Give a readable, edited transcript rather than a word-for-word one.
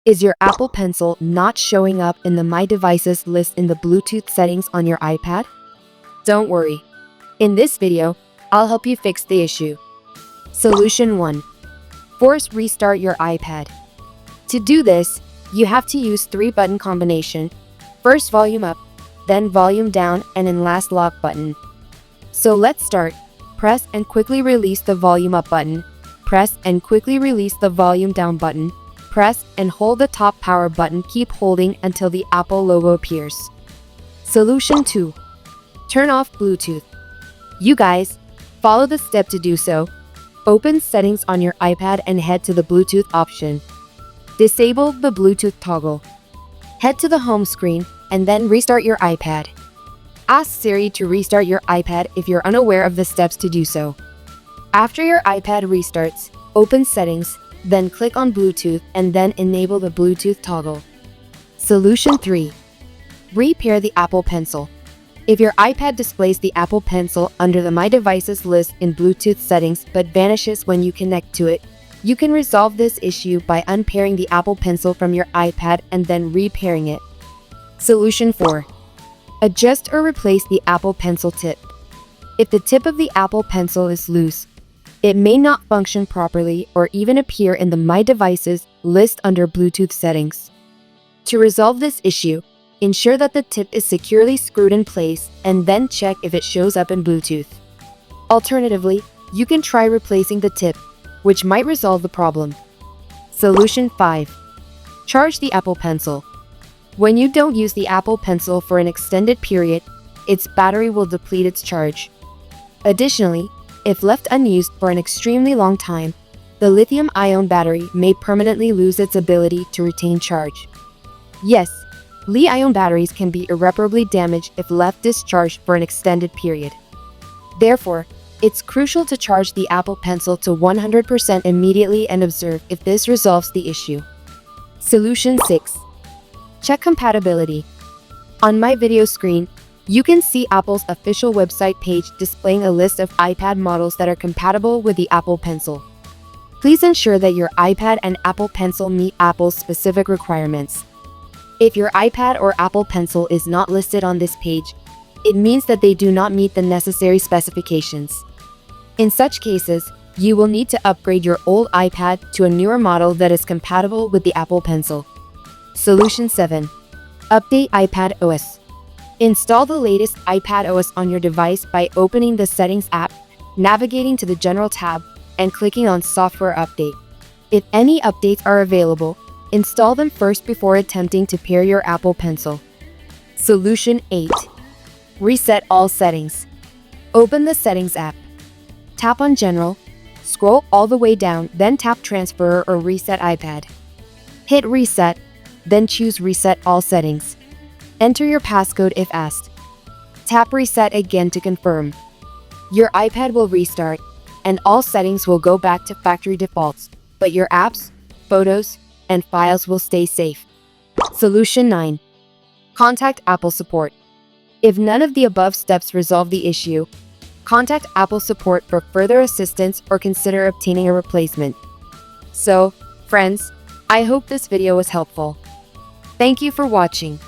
Is your Apple Pencil not showing up in the My Devices list in the Bluetooth settings on your iPad? Don't worry. In this video, I'll help you fix the issue. Solution 1. Force restart your iPad. To do this, you have to use 3-button combination. First volume up, then volume down, and then last lock button. So let's start. Press and quickly release the volume up button. Press and quickly release the volume down button. Press and hold the top power button. Keep holding until the Apple logo appears. Solution 2. Turn off Bluetooth. You guys, follow the step to do so. Open Settings on your iPad and head to the Bluetooth option. Disable the Bluetooth toggle. Head to the home screen and then restart your iPad. Ask Siri to restart your iPad if you're unaware of the steps to do so. After your iPad restarts, open Settings, then click on Bluetooth and then enable the Bluetooth toggle. Solution 3. Repair the Apple Pencil. If your iPad displays the Apple Pencil under the My Devices list in Bluetooth settings but vanishes when you connect to it, you can resolve this issue by unpairing the Apple Pencil from your iPad and then repairing it. Solution 4. Adjust or replace the Apple Pencil tip. If the tip of the Apple Pencil is loose, it may not function properly or even appear in the My Devices list under Bluetooth settings. To resolve this issue, ensure that the tip is securely screwed in place and then check if it shows up in Bluetooth. Alternatively, you can try replacing the tip, which might resolve the problem. Solution 5. Charge the Apple Pencil. When you don't use the Apple Pencil for an extended period, its battery will deplete its charge. Additionally, if left unused for an extremely long time, the lithium-ion battery may permanently lose its ability to retain charge. Yes, Li-ion batteries can be irreparably damaged if left discharged for an extended period. Therefore, it's crucial to charge the Apple Pencil to 100% immediately and observe if this resolves the issue. Solution 6. Check compatibility. On my video screen, you can see Apple's official website page displaying a list of iPad models that are compatible with the Apple Pencil. Please ensure that your iPad and Apple Pencil meet Apple's specific requirements. If your iPad or Apple Pencil is not listed on this page, it means that they do not meet the necessary specifications. In such cases, you will need to upgrade your old iPad to a newer model that is compatible with the Apple Pencil. Solution 7. Update iPad OS. Install the latest iPad OS on your device by opening the Settings app, navigating to the General tab, and clicking on Software Update. If any updates are available, install them first before attempting to pair your Apple Pencil. Solution 8. Reset all settings. Open the Settings app. Tap on General, scroll all the way down, then tap Transfer or Reset iPad. Hit Reset, then choose Reset all settings. Enter your passcode if asked. Tap Reset again to confirm. Your iPad will restart, and all settings will go back to factory defaults, but your apps, photos, and files will stay safe. Solution 9. Contact Apple Support. If none of the above steps resolve the issue, contact Apple Support for further assistance or consider obtaining a replacement. So, friends, I hope this video was helpful. Thank you for watching.